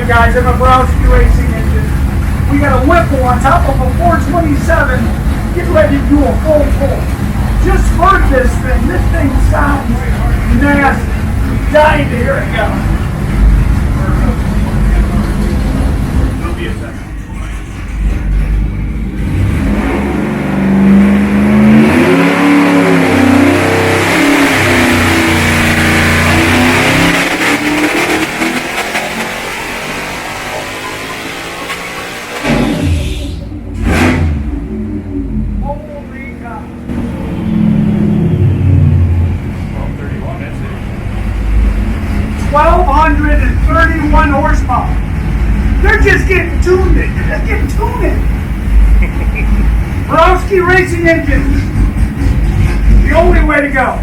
Alright guys, I'm a Borowski Race Engines. We got a Whipple on top of a 427. Get ready to do a full pull. Just heard this thing. This thing sounds nasty. I'm dying to hear it go. It'll be a second. Holy cow. 1,231 horsepower. They're just getting tuned in. They're just getting tuned in. Borowski Racing Engines. The only way to go.